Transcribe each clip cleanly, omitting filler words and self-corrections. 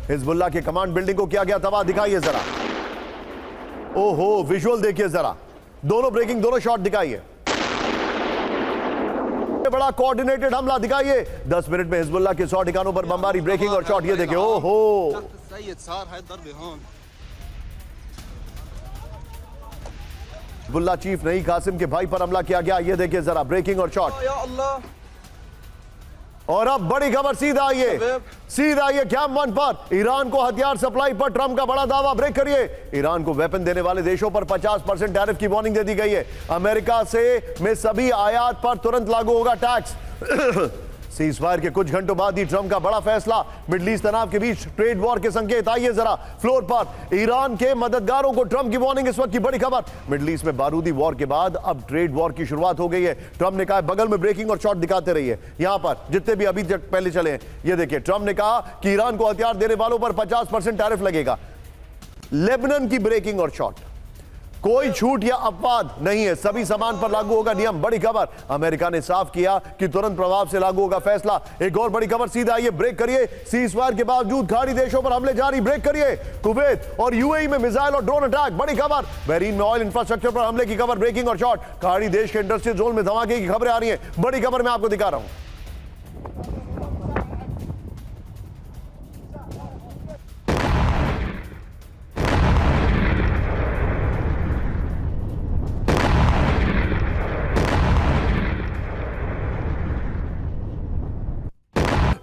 Hezbollah के command building को किया गया तबाह, दिखाइए जरा। ओहो, विजुअल देखिए जरा, दोनों ब्रेकिंग, दोनों शॉट दिखाइए। बड़ा कोऑर्डिनेटेड हमला दिखाइए। 10 मिनट में हिजबुल्लाह के 100 ठिकानों पर बमबारी, ब्रेकिंग और शॉट, ये देखिए। ओहो, हिजबुल्लाह चीफ नई कासिम के भाई पर हमला किया गया, ये देखिए जरा, ब्रेकिंग और शॉट। और अब बड़ी खबर, सीधा आइए कैंप 1 पर। ईरान को हथियार सप्लाई पर ट्रंप का बड़ा दावा, ब्रेक करिए। ईरान को वेपन देने वाले देशों पर 50% टैरिफ की वार्निंग दे दी गई है। अमेरिका में सभी आयात पर तुरंत लागू होगा टैक्स। सीजफायर के कुछ घंटों बाद ही ट्रंप का बड़ा फैसला, मिडिल ईस्ट तनाव के बीच ट्रेड वॉर के संकेत। आइए जरा फ्लोर पर, ईरान के मददगारों को ट्रंप की वार्निंग, इस वक्त की बड़ी खबर। मिडिल ईस्ट में बारूदी वॉर के बाद अब ट्रेड वॉर की शुरुआत हो गई है। ट्रंप ने कहा बगल में ब्रेकिंग और शॉट दिखाते रहिए। यहां पर जितने भी अभी तक पहले चले हैं, ये देखिए, ट्रंप ने कहा कि ईरान को हथियार देने वालों पर 50% टैरिफ लगेगा। लेबनान की ब्रेकिंग और शॉट, कोई छूट या अपवाद नहीं है, सभी सामान पर लागू होगा नियम। बड़ी खबर, अमेरिका ने साफ किया कि तुरंत प्रभाव से लागू होगा फैसला। एक और बड़ी खबर, सीधा आइए, ब्रेक करिए। सीजफायर के बावजूद खाड़ी देशों पर हमले जारी, ब्रेक करिए। कुवैत और यूएई में मिसाइल और ड्रोन अटैक, बड़ी खबर। बहरीन में ऑयल इंफ्रास्ट्रक्चर पर हमले की खबर, ब्रेकिंग और शॉट। खाड़ी देश के इंडस्ट्रियल जोन में धमाके की खबरें आ रही हैं, बड़ी खबर मैं आपको दिखा रहा हूं।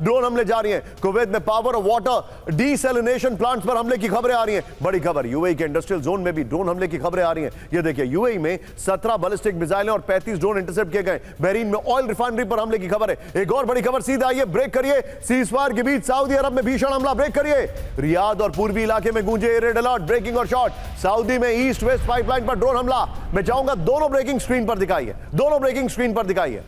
ड्रोन हमले जारी हैं। कुवैत में पावर और वाटर डीसैलिनेशन प्लांट्स पर हमले की खबरें आ रही हैं, बड़ी खबर। यूएई के इंडस्ट्रियल जोन में भी ड्रोन हमले की खबरें आ रही हैं। ये देखिए, यूएई में 17 बैलिस्टिक मिसाइलें और 35 ड्रोन इंटरसेप्ट किए गए। बहरीन में ऑयल रिफाइनरी पर हमले की खबर है। एक और बड़ी खबर, सीधा आइए, ब्रेक करिए। सीजफायर के बीच सऊदी अरब में भीषण हमला, ब्रेक करिए। रियाद और पूर्वी इलाके में गूंजे रेड अलर्ट, ब्रेकिंग और शॉट। सऊदी में ईस्ट वेस्ट पाइपलाइन पर ड्रोन हमला। मैं चाहूंगा दोनों ब्रेकिंग स्क्रीन पर दिखाइए, दोनों ब्रेकिंग स्क्रीन पर दिखाइए।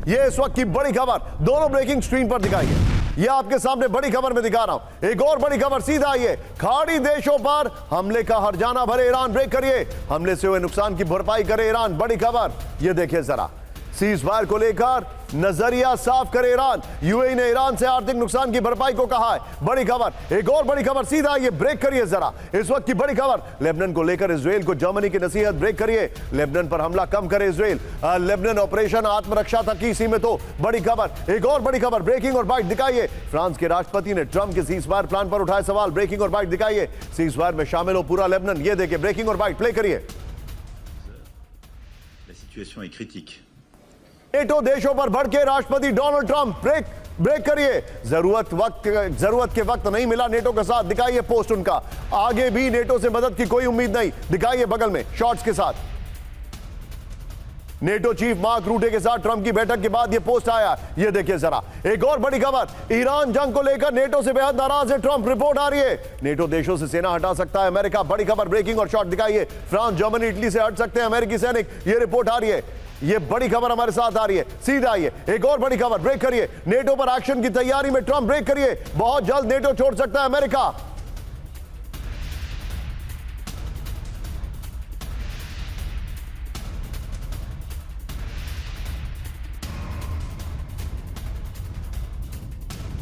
ये इस वक्त की बड़ी खबर, दोनों ब्रेकिंग स्क्रीन पर दिखाइए। ये आपके सामने बड़ी खबर में दिखा रहा हूं। एक और बड़ी खबर, सीधा आइए, खाड़ी देशों पर हमले का हर्जाना भरे ईरान, ब्रेक करिए। हमले से हुए नुकसान की भरपाई करे ईरान, बड़ी खबर। ये देखिए जरा, सीजफायर को लेकर नजरिया साफ करे ईरान। यूएई ने ईरान से आर्थिक नुकसान की भरपाई को कहा है, बड़ी खबर। एक और बड़ी खबर, सीधा ये ब्रेक करिए जरा, इस वक्त की बड़ी खबर। लेबनान को लेकर इजराइल को जर्मनी की नसीहत, ब्रेक करिए। लेबनान पर हमला कम करे इजराइल, लेबनान ऑपरेशन आत्मरक्षा तक ही सीमित हो, बड़ी खबर। एक और बड़ी खबर, ब्रेकिंग और बाइट दिखाइए। फ्रांस के राष्ट्रपति ने ट्रंप के सीजफायर प्लान पर उठाए सवाल, ब्रेकिंग और बाइट दिखाइए। सीजफायर में शामिल हो पूरा लेबनान, ये देखिए, ब्रेकिंग और बाइट प्ले करिए। नेटो देशों पर भड़के राष्ट्रपति डोनाल्ड ट्रंप, ब्रेक करिए। जरूरत के वक्त नहीं मिला नेटो का साथ, दिखाइए पोस्ट उनका। आगे भी नेटो से मदद की कोई उम्मीद नहीं, दिखाइए बगल में शॉट्स के साथ। नेटो चीफ मार्क रूटे के साथ ट्रंप की बैठक के बाद यह पोस्ट आया, ये देखिए जरा। एक और बड़ी खबर, ईरान जंग को लेकर नेटो से बेहद नाराज है ट्रंप, रिपोर्ट आ रही है। नेटो देशों से सेना हटा सकता है अमेरिका, बड़ी खबर। ब्रेकिंग और शॉट दिखाइए। फ्रांस, जर्मनी, इटली से हट सकते हैं अमेरिकी सैनिक, ये रिपोर्ट आ रही है। ये बड़ी खबर हमारे साथ आ रही है, सीधा आइए। एक और बड़ी खबर, ब्रेक करिए। नेटो पर एक्शन की तैयारी में ट्रंप, ब्रेक करिए। बहुत जल्द नेटो छोड़ सकता है अमेरिका।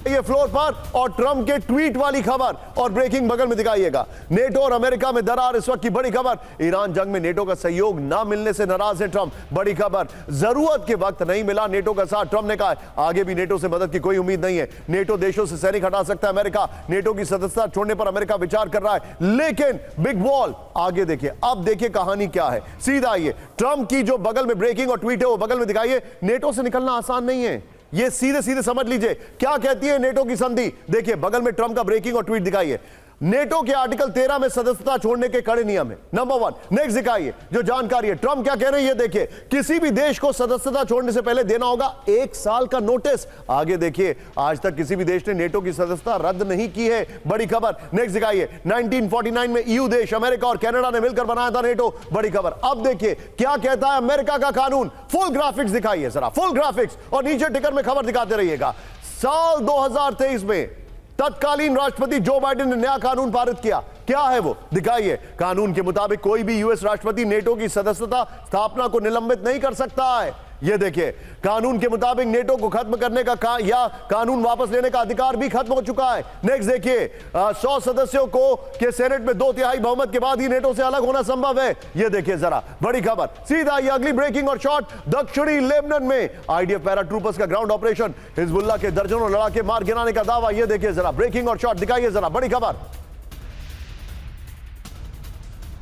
ये फ्लोर पर, और ट्रंप के ट्वीट वाली खबर और ब्रेकिंग बगल में दिखाइएगा। नेटो और अमेरिका में दरार, इस वक्त की बड़ी खबर। ईरान जंग में नेटो का सहयोग ना मिलने से नाराज है ट्रंप, बड़ी खबर। जरूरत के वक्त नहीं मिला नेटो का साथ, ट्रंप ने कहा आगे भी नेटो से मदद की कोई उम्मीद नहीं है। नेटो देशों से सैनिक हटा सकता है अमेरिका, नेटो की सदस्यता छोड़ने पर अमेरिका विचार कर रहा है, लेकिन बिग वॉल आगे देखिए। अब देखिए कहानी क्या है, सीधा आइए। ट्रंप की जो बगल में ब्रेकिंग और ट्वीट है वो बगल में दिखाइए। नेटो से निकलना आसान नहीं है, ये सीधे सीधे समझ लीजिए क्या कहती है नेटो की संधि। देखिए बगल में ट्रंप का ब्रेकिंग और ट्वीट दिखाइए। नेटो के आर्टिकल 13 में सदस्यता छोड़ने के कड़े नियम है, नंबर 1। नेक्स्ट दिखाइए जो जानकारी है, ट्रंप क्या कह रहे हैं ये देखिए। किसी भी देश को सदस्यता छोड़ने से पहले देना होगा 1 साल का नोटिस। आगे देखिए, आज तक किसी भी देश ने नेटो की सदस्यता रद्द नहीं की है, बड़ी खबर। नेक्स्ट दिखाइए, 1949 में ईयू देश अमेरिका और कनाडा ने मिलकर बनाया था नेटो, बड़ी खबर। अब देखिए क्या कहता है अमेरिका का कानून, फुल ग्राफिक्स दिखाइए जरा, फुल ग्राफिक्स, और नीचे टिकर में खबर दिखाते रहिएगा। साल 2023 में तत्कालीन राष्ट्रपति जो बाइडेन ने नया कानून पारित किया, क्या है वो दिखाइए। कानून के मुताबिक कोई भी यूएस राष्ट्रपति नेटो की सदस्यता स्थापना को निलंबित नहीं कर सकता है। ये देखिए, कानून के मुताबिक नेटो को खत्म करने का या कानून वापस लेने का अधिकार भी खत्म हो चुका है। नेक्स्ट देखिए, 100 सदस्यों को के सेनेट में 2/3 बहुमत के बाद ही नेटो से अलग होना संभव है। ये देखिए जरा बड़ी खबर, सीधा ये अगली ब्रेकिंग और शॉट, दक्षिणी लेबनान में आईडीएफ पैराट्रूपर्स का ग्राउंड ऑपरेशन, हिजबुल्लाह के दर्जनों लड़ाके मार गिराने का दावा। ये देखिए जरा ब्रेकिंग और शॉट दिखाइए जरा, बड़ी खबर,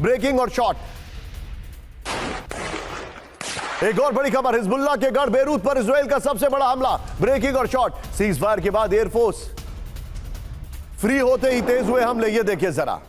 ब्रेकिंग और शॉट। एक और बड़ी खबर, हिजबुल्लाह के गढ़ बेरूत पर इजराइल का सबसे बड़ा हमला, ब्रेकिंग और शॉट। सीज फायर के बाद एयरफोर्स फ्री होते ही तेज हुए हमले। ये देखिए जरा।